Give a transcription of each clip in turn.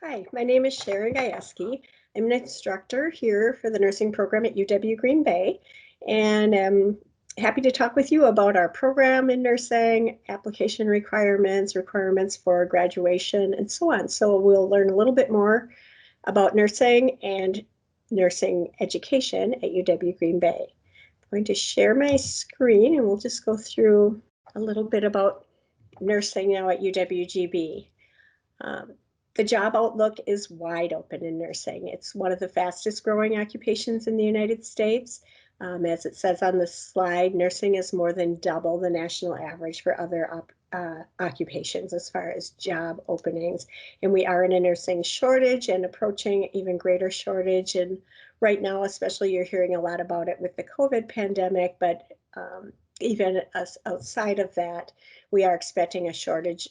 Hi, my name is Sharon Gajeski. I'm an instructor here for the nursing program at UW Green Bay, and I'm happy to talk with you about our program in nursing, application requirements for graduation, and so on. So we'll learn a little bit more about nursing and nursing education at UW Green Bay. I'm going to share my screen, and we'll just go through a little bit about nursing now at UWGB. The job outlook is wide open in nursing. It's one of the fastest growing occupations in the United States. As it says on the slide, nursing is more than double the national average for other occupations as far as job openings. And we are in a nursing shortage and approaching even greater shortage. And right now, especially, you're hearing a lot about it with the COVID pandemic, but even outside of that, we are expecting a shortage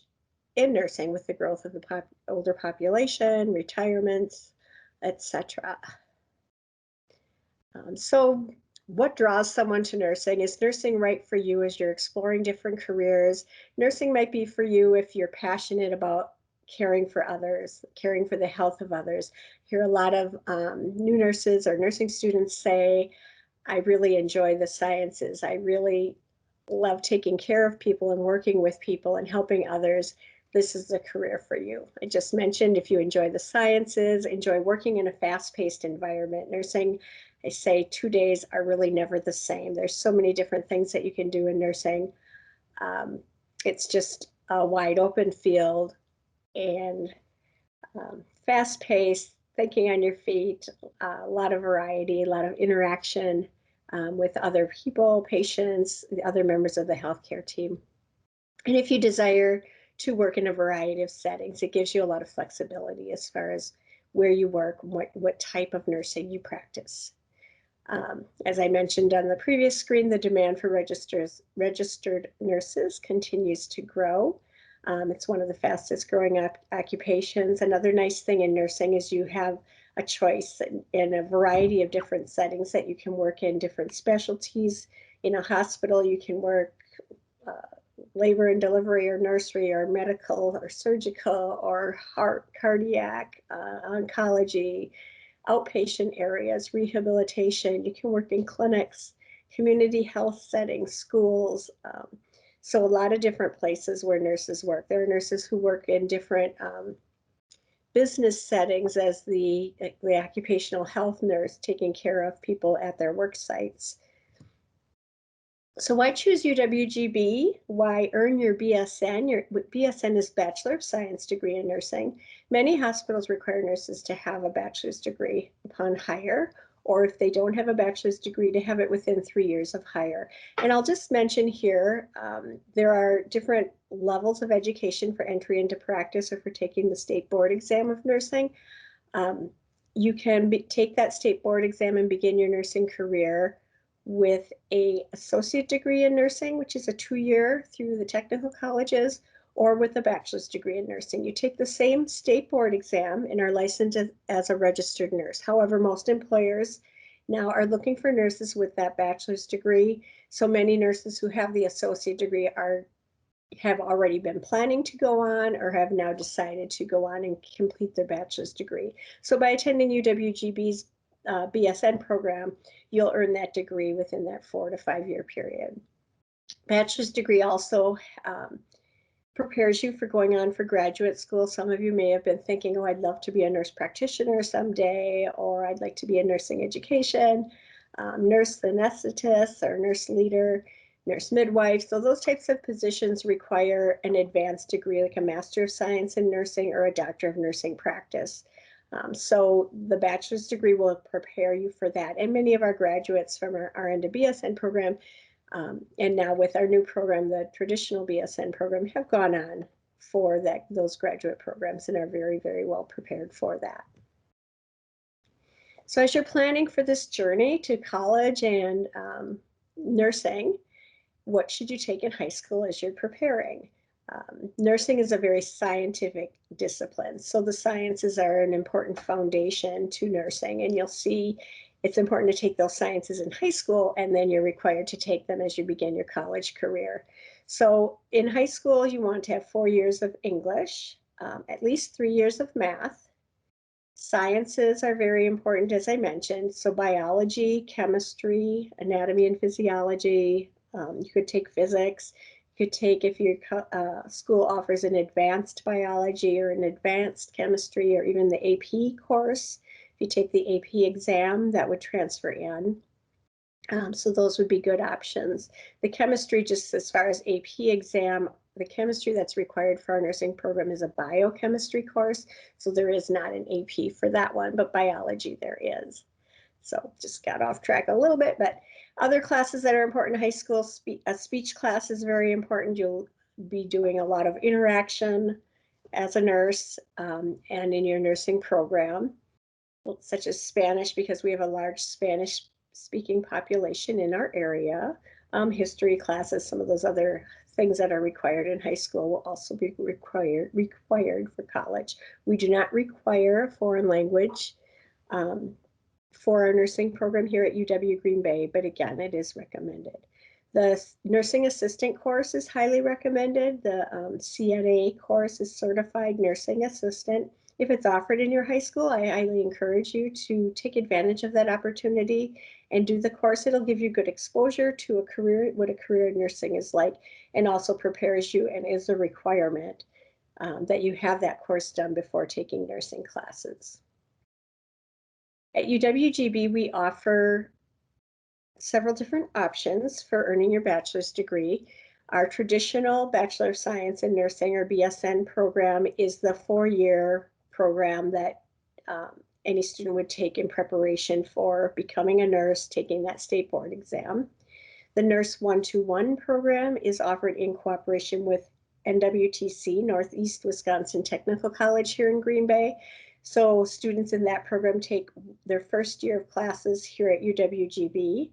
in nursing with the growth of the older population, retirements, etc. So what draws someone to nursing? Is nursing right for you as you're exploring different careers? Nursing might be for you if you're passionate about caring for others, caring for the health of others. I hear a lot of new nurses or nursing students say, I really enjoy the sciences. I really love taking care of people and working with people and helping others. This is a career for you. I just mentioned if you enjoy the sciences, enjoy working in a fast-paced environment. Nursing, I say 2 days are really never the same. There's so many different things that you can do in nursing. It's just a wide open field and fast-paced, thinking on your feet, a lot of variety, a lot of interaction with other people, patients, the other members of the healthcare team. And if you desire to work in a variety of settings, it gives you a lot of flexibility as far as where you work, what type of nursing you practice. As I mentioned on the previous screen, the demand for registered nurses continues to grow. It's one of the fastest growing occupations. Another nice thing in nursing is you have a choice in a variety of different settings that you can work in, different specialties. In a hospital, you can work labor and delivery or nursery or medical or surgical or heart, cardiac, oncology, outpatient areas, rehabilitation. You can work in clinics, community health settings, schools. So a lot of different places where nurses work. There are nurses who work in different business settings as the occupational health nurse taking care of people at their work sites. So why choose UWGB? Why earn your BSN? Your BSN is Bachelor of Science degree in nursing. Many hospitals require nurses to have a bachelor's degree upon hire, or if they don't have a bachelor's degree, to have it within 3 years of hire. And I'll just mention here, there are different levels of education for entry into practice or for taking the state board exam of nursing. You can take that state board exam and begin your nursing career with an associate degree in nursing, which is a 2-year through the technical colleges, or with a bachelor's degree in nursing. You take the same state board exam and are licensed as a registered nurse. However, most employers now are looking for nurses with that bachelor's degree. So many nurses who have the associate degree have already been planning to go on or have now decided to go on and complete their bachelor's degree. So by attending UWGB's BSN program, you'll earn that degree within that 4 to 5 year period. Bachelor's degree also prepares you for going on for graduate school. Some of you may have been thinking, oh, I'd love to be a nurse practitioner someday, or I'd like to be in nursing education, nurse anesthetist or nurse leader, nurse midwife. So those types of positions require an advanced degree like a Master of Science in Nursing or a Doctor of Nursing Practice. So the bachelor's degree will prepare you for that. And many of our graduates from our RN-BSN program, and now with our new program, the traditional BSN program, have gone on for those graduate programs and are very, very well prepared for that. So as you're planning for this journey to college and nursing, what should you take in high school as you're preparing? Nursing is a very scientific discipline. So the sciences are an important foundation to nursing, and you'll see it's important to take those sciences in high school, and then you're required to take them as you begin your college career. So in high school, you want to have 4 years of English, at least 3 years of math, Sciences are very important, as I mentioned. So biology, chemistry, anatomy and physiology. You could take physics. You could take, if your school offers an advanced biology or an advanced chemistry or even the AP course. If you take the AP exam, that would transfer in. So those would be good options. The chemistry, just as far as AP exam, the chemistry that's required for our nursing program is a biochemistry course. So there is not an AP for that one, but biology there is. So just got off track a little bit, but other classes that are important in high school, a speech class is very important. You'll be doing a lot of interaction as a nurse and in your nursing program, such as Spanish, because we have a large Spanish speaking population in our area. History classes, some of those other things that are required in high school will also be required for college. We do not require a foreign language for our nursing program here at UW Green Bay, but again, it is recommended. The nursing assistant course is highly recommended. The CNA course is certified nursing assistant. If it's offered in your high school, I highly encourage you to take advantage of that opportunity and do the course. It'll give you good exposure to a career, what a career in nursing is like, and also prepares you and is a requirement that you have that course done before taking nursing classes. At UWGB, we offer several different options for earning your bachelor's degree. Our traditional Bachelor of Science in Nursing, or BSN program, is the 4-year program that any student would take in preparation for becoming a nurse, taking that state board exam. The Nurse 1-2-1 program is offered in cooperation with NWTC, Northeast Wisconsin Technical College here in Green Bay. So students in that program take their first year of classes here at UWGB,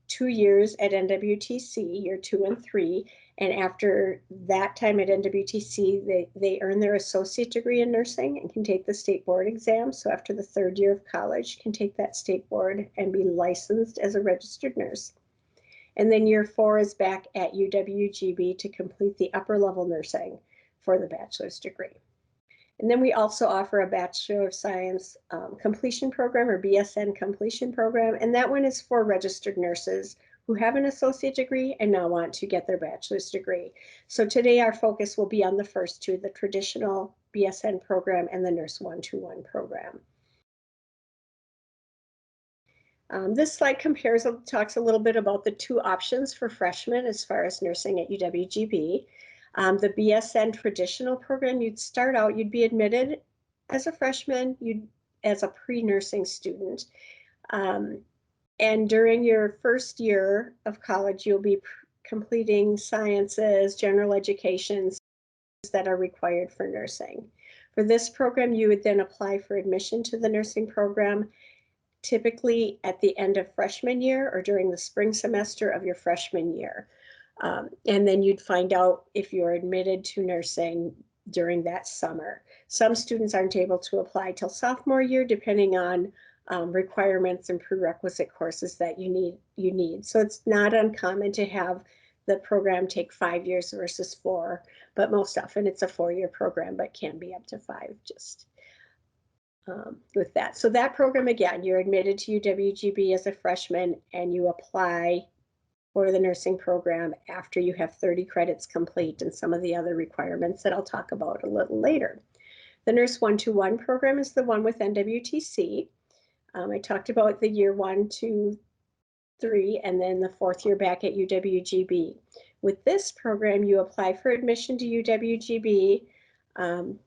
2 years at NWTC, year 2 and 3, and after that time at NWTC, they earn their associate degree in nursing and can take the state board exam. So after the 3rd year of college, can take that state board and be licensed as a registered nurse. And then year 4 is back at UWGB to complete the upper level nursing for the bachelor's degree. And then we also offer a Bachelor of Science completion program, or BSN completion program. And that one is for registered nurses who have an associate degree and now want to get their bachelor's degree. So today our focus will be on the first two, the traditional BSN program and the Nurse 1-2-1 program. This slide talks a little bit about the two options for freshmen as far as nursing at UWGB. The BSN traditional program, you'd be admitted as a freshman, as a pre-nursing student. And during your first year of college, you'll be completing sciences, general education that are required for nursing. For this program, you would then apply for admission to the nursing program, typically at the end of freshman year or during the spring semester of your freshman year. And then you'd find out if you're admitted to nursing during that summer. Some students aren't able to apply till sophomore year, depending on requirements and prerequisite courses that you need. So it's not uncommon to have the program take 5 years versus 4, but most often it's a 4-year program, but can be up to 5 just with that. So that program, again, you're admitted to UWGB as a freshman and you apply for the nursing program after you have 30 credits complete and some of the other requirements that I'll talk about a little later. The Nurse 1-2-1 program is the one with NWTC. I talked about the year 1, 2, 3, and then the 4th year back at UWGB. With this program, you apply for admission to UWGB.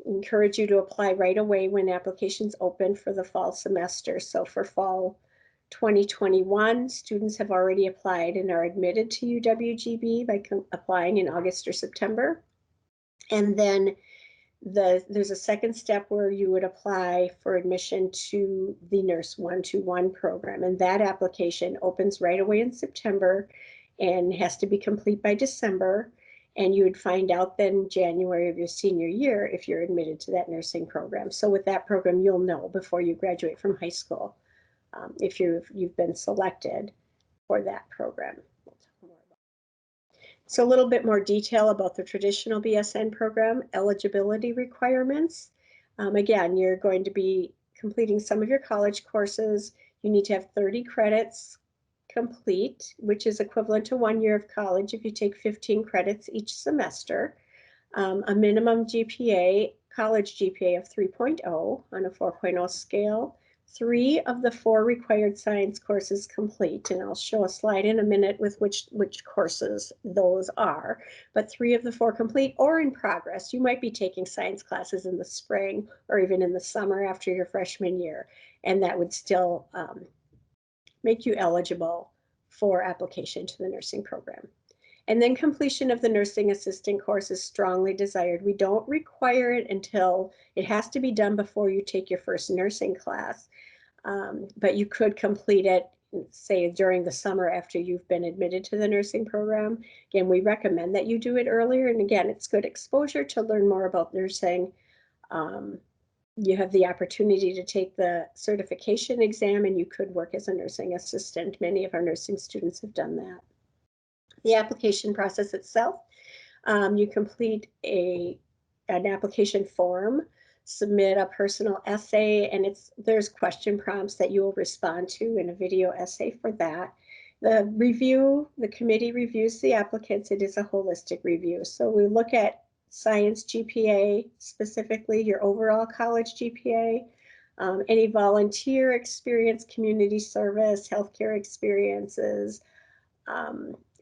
Encourage you to apply right away when applications open for the fall semester. So for fall 2021, students have already applied and are admitted to UWGB by applying in August or September. And then there's a second step where you would apply for admission to the Nurse 1-2-1 program. And that application opens right away in September and has to be complete by December. And you would find out then January of your senior year if you're admitted to that nursing program. So with that program, you'll know before you graduate from high school if you've been selected for that program. We'll talk more about it. So a little bit more detail about the traditional BSN program, eligibility requirements. Again, you're going to be completing some of your college courses. You need to have 30 credits complete, which is equivalent to 1 year of college if you take 15 credits each semester. A minimum GPA, college GPA of 3.0 on a 4.0 scale. 3 of the 4 required science courses complete, and I'll show a slide in a minute with which courses those are, but 3 of the 4 complete or in progress. You might be taking science classes in the spring or even in the summer after your freshman year, and that would still make you eligible for application to the nursing program. And then completion of the nursing assistant course is strongly desired. We don't require it until it has to be done before you take your first nursing class. But you could complete it, say, during the summer after you've been admitted to the nursing program. Again, we recommend that you do it earlier. And again, it's good exposure to learn more about nursing. You have the opportunity to take the certification exam, and you could work as a nursing assistant. Many of our nursing students have done that. The application process itself, you complete an application form, submit a personal essay, and there's question prompts that you will respond to in a video essay for that. The committee reviews the applicants. It is a holistic review. So we look at science GPA, specifically your overall college GPA, any volunteer experience, community service, healthcare experiences.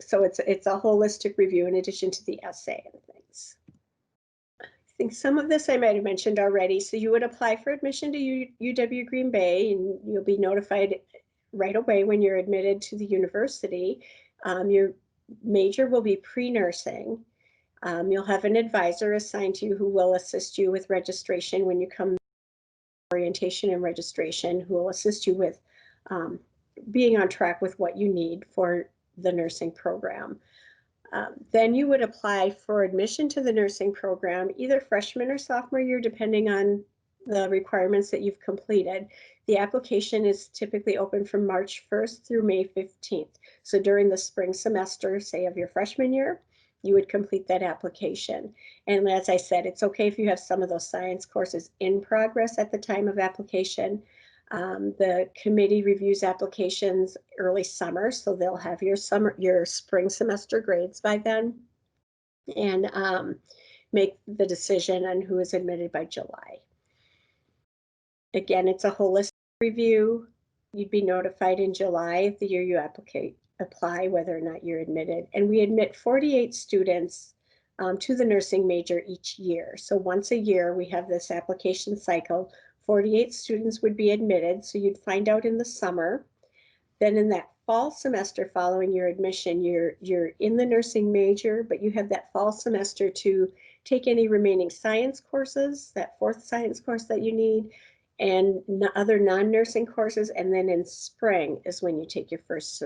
So it's a holistic review in addition to the essay and things. I think some of this I might have mentioned already. So you would apply for admission to UW Green Bay, and you'll be notified right away when you're admitted to the university. Your major will be pre-nursing. You'll have an advisor assigned to you who will assist you with registration when you come, orientation and registration, who will assist you with being on track with what you need for the nursing program. Then you would apply for admission to the nursing program, either freshman or sophomore year, depending on the requirements that you've completed. The application is typically open from March 1st through May 15th. So during the spring semester, say of your freshman year, you would complete that application. And as I said, it's okay if you have some of those science courses in progress at the time of application. The committee reviews applications early summer, so they'll have your spring semester grades by then, and make the decision on who is admitted by July. Again, it's a holistic review. You'd be notified in July of the year you apply whether or not you're admitted. And we admit 48 students to the nursing major each year. So once a year, we have this application cycle. 48 students would be admitted, so you'd find out in the summer. Then in that fall semester following your admission, you're in the nursing major, but you have that fall semester to take any remaining science courses, that 4th science course that you need, and other non-nursing courses. And then in spring is when you take your first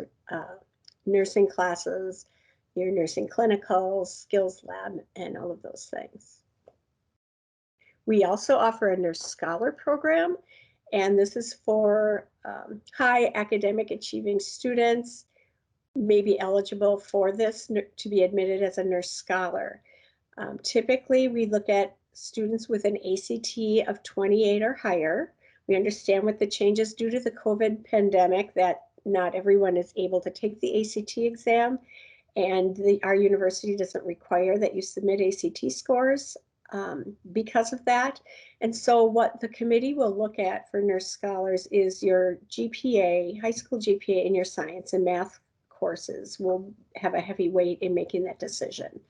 nursing classes, your nursing clinicals, skills lab, and all of those things. We also offer a nurse scholar program, and this is for high academic achieving students may be eligible for this to be admitted as a nurse scholar. Typically, we look at students with an ACT of 28 or higher. We understand with the changes due to the COVID pandemic that not everyone is able to take the ACT exam, and our university doesn't require that you submit ACT scores because of that. And so what the committee will look at for nurse scholars is your GPA, high school GPA in your science and math courses will have a heavy weight in making that decision.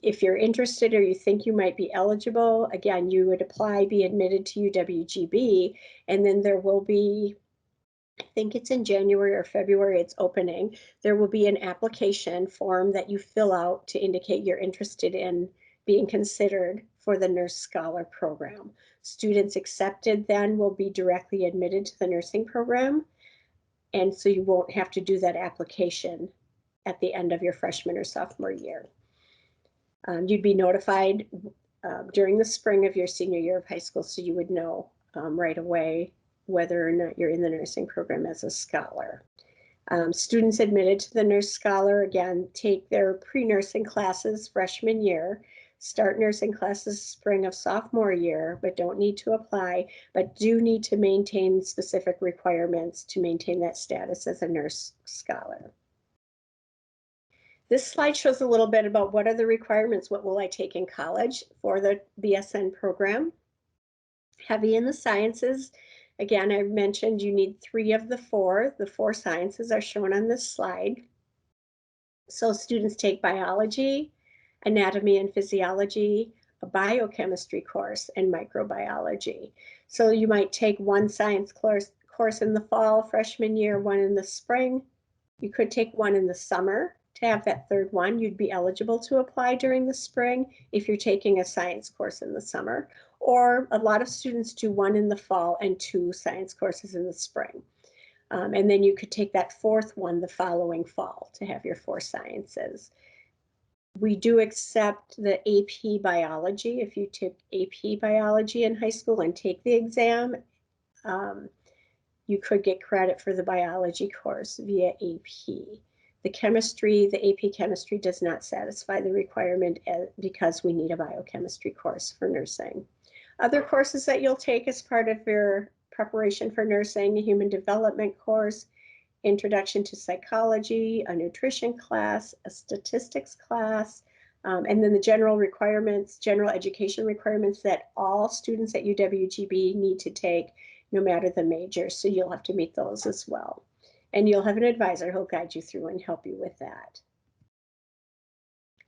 If you're interested or you think you might be eligible, again, you would apply, be admitted to UWGB, and then there will be, I think it's in January or February, it's opening. There will be an application form that you fill out to indicate you're interested in being considered for the nurse scholar program. Students accepted then will be directly admitted to the nursing program, and so you won't have to do that application at the end of your freshman or sophomore year. You'd be notified during the spring of your senior year of high school, so you would know right away whether or not you're in the nursing program as a scholar. Students admitted to the Nurse Scholar, again, take their pre-nursing classes freshman year, start nursing classes spring of sophomore year, but don't need to apply, but do need to maintain specific requirements to maintain that status as a Nurse Scholar. This slide shows a little bit about what are the requirements, what will I take in college for the BSN program. Heavy in the sciences. Again, I mentioned you need 3 of the 4. The 4 sciences are shown on this slide. So students take biology, anatomy and physiology, a biochemistry course, and microbiology. So you might take 1 science course in the fall, freshman year, 1 in the spring. You could take 1 in the summer to have that 3rd one. You'd be eligible to apply during the spring if you're taking a science course in the summer. Or a lot of students do 1 in the fall and 2 science courses in the spring. And then you could take that 4th one the following fall to have your 4 sciences. We do accept the AP biology. If you took AP biology in high school and take the exam, you could get credit for the biology course via AP. The chemistry, the AP chemistry does not satisfy the requirement because we need a biochemistry course for nursing. Other courses that you'll take as part of your preparation for nursing, a human development course, introduction to psychology, a nutrition class, a statistics class, and then the general requirements, general education requirements that all students at UWGB need to take no matter the major. So you'll have to meet those as well. And you'll have an advisor who'll guide you through and help you with that.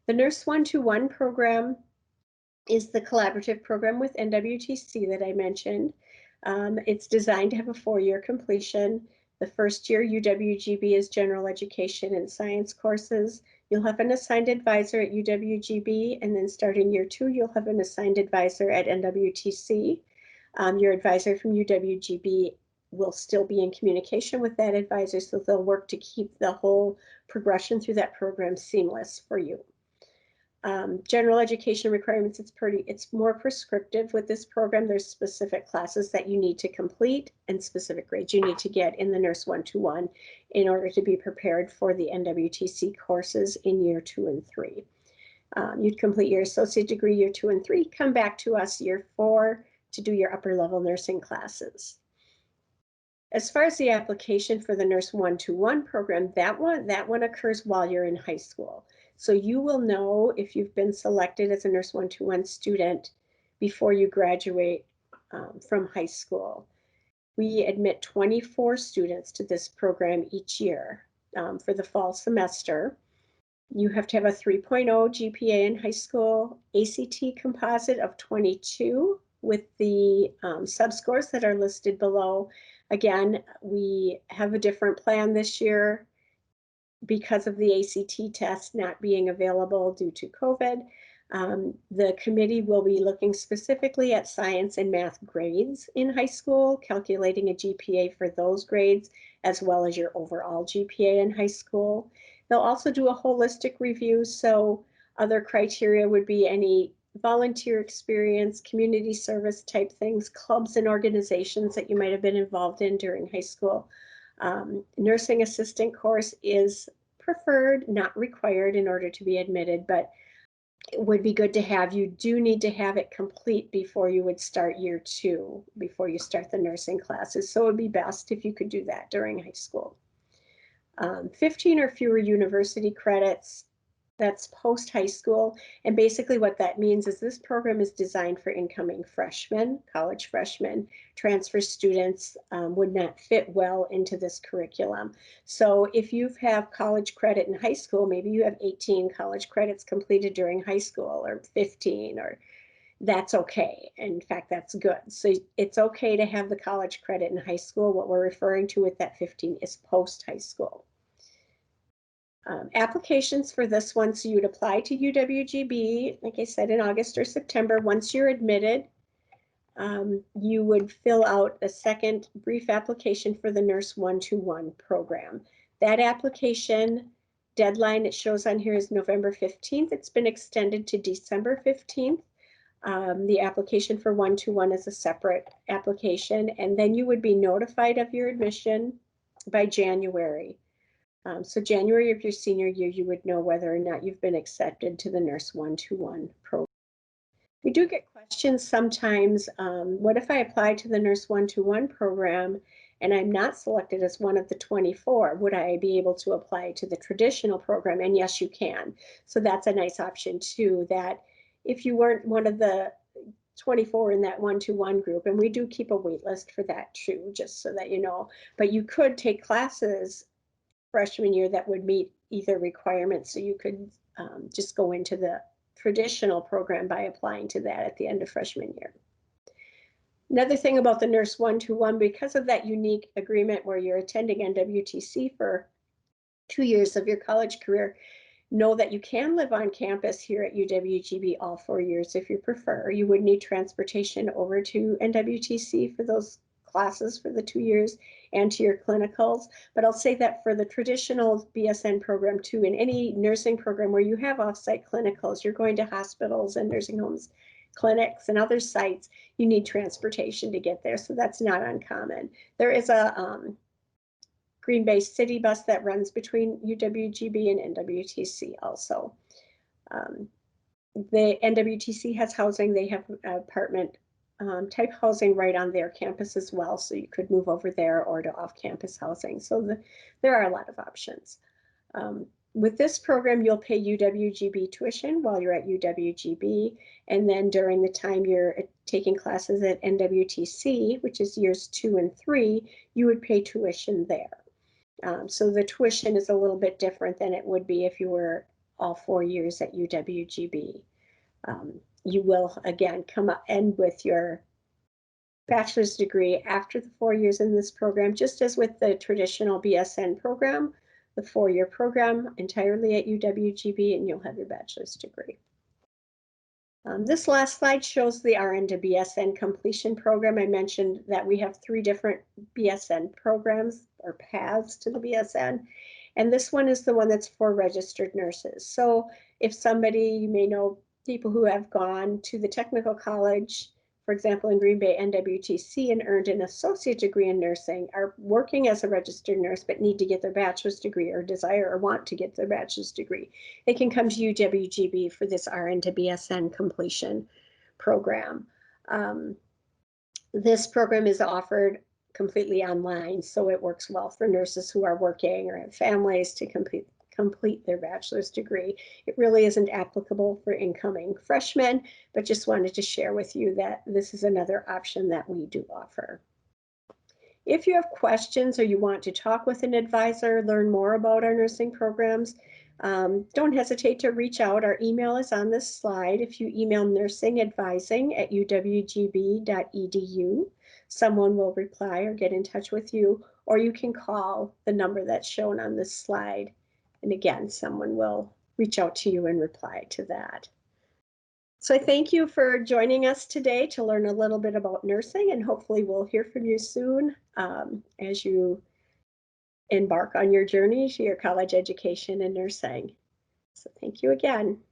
The Nurse 1-to-1 program is the collaborative program with NWTC that I mentioned. It's designed to have a 4-year completion. The first year, UWGB is general education and science courses. You'll have an assigned advisor at UWGB, and then starting year 2, you'll have an assigned advisor at NWTC. Your advisor from UWGB will still be in communication with that advisor, so they'll work to keep the whole progression through that program seamless for you. General education requirements, it's more prescriptive with this program. There's specific classes that you need to complete and specific grades you need to get in the Nurse 1-to-1 in order to be prepared for the NWTC courses in year 2 and 3. You'd complete your associate degree year 2 and 3, come back to us year 4 to do your upper level nursing classes. As far as the application for the Nurse 1-to-1 program, that one occurs while you're in high school. So you will know if you've been selected as a Nurse 1-to-1 student before you graduate from high school. We admit 24 students to this program each year for the fall semester. You have to have a 3.0 GPA in high school, ACT composite of 22 with the subscores that are listed below. Again, we have a different plan this year because of the ACT test not being available due to COVID. The committee will be looking specifically at science and math grades in high school, calculating a GPA for those grades, as well as your overall GPA in high school. They'll also do a holistic review, so other criteria would be any volunteer experience, community service type things, clubs and organizations that you might have been involved in during high school. Nursing assistant course is preferred, not required in order to be admitted, but it would be good to have. You do need to have it complete before you would start year 2, before you start the nursing classes. So it would be best if you could do that during high school. 15 or fewer university credits, that's post high school. And basically what that means is this program is designed for incoming freshmen, college freshmen. Transfer students would not fit well into this curriculum. So if you have college credit in high school, maybe you have 18 college credits completed during high school, or 15, or that's okay. In fact, that's good. So it's okay to have the college credit in high school. What we're referring to with that 15 is post high school. Applications for this one, so you'd apply to UWGB, like I said, in August or September. Once you're admitted, you would fill out a second brief application for the Nurse 1-to-1 program. That application deadline, it shows on here, is November 15th. It's been extended to December 15th. The application for 1-to-1 is a separate application, and then you would be notified of your admission by January. So January of your senior year, you would know whether or not you've been accepted to the Nurse 1-to-1 program. We do get questions sometimes, what if I apply to the Nurse 1-to-1 program and I'm not selected as one of the 24? Would I be able to apply to the traditional program? And yes, you can. So that's a nice option too, that if you weren't one of the 24 in that 1-to-1 group, and we do keep a wait list for that too, just so that you know, but you could take classes freshman year that would meet either requirements. So you could just go into the traditional program by applying to that at the end of freshman year. Another thing about the Nurse 1-to-1, because of that unique agreement where you're attending NWTC for 2 years of your college career, know that you can live on campus here at UWGB all 4 years if you prefer. You would need transportation over to NWTC for those classes for the 2 years and to your clinicals. But I'll say that for the traditional BSN program too, in any nursing program where you have offsite clinicals, you're going to hospitals and nursing homes, clinics and other sites, you need transportation to get there. So that's not uncommon. There is a Green Bay City bus that runs between UWGB and NWTC also. The NWTC has housing. They have apartment type housing right on their campus as well. So you could move over there or to off-campus housing. So there are a lot of options. With this program, you'll pay UWGB tuition while you're at UWGB. And then during the time you're taking classes at NWTC, which is years 2 and 3, you would pay tuition there. So the tuition is a little bit different than it would be if you were all 4 years at UWGB. You will, again, come up and with your bachelor's degree after the 4 years in this program, just as with the traditional BSN program, the 4-year program entirely at UWGB, and you'll have your bachelor's degree. This last slide shows the RN to BSN completion program. I mentioned that we have 3 different BSN programs or paths to the BSN. And this one is the one that's for registered nurses. So if somebody, you may know people who have gone to the technical college, for example, in Green Bay, NWTC, and earned an associate degree in nursing, are working as a registered nurse, but need to get their bachelor's degree or desire or want to get their bachelor's degree. They can come to UWGB for this RN to BSN completion program. This program is offered completely online, so it works well for nurses who are working or have families to complete their bachelor's degree. It really isn't applicable for incoming freshmen, but just wanted to share with you that this is another option that we do offer. If you have questions or you want to talk with an advisor, learn more about our nursing programs, don't hesitate to reach out. Our email is on this slide. If you email nursingadvising@uwgb.edu, someone will reply or get in touch with you, or you can call the number that's shown on this slide. And again, someone will reach out to you and reply to that. So I thank you for joining us today to learn a little bit about nursing, and hopefully we'll hear from you soon as you embark on your journey to your college education in nursing. So thank you again.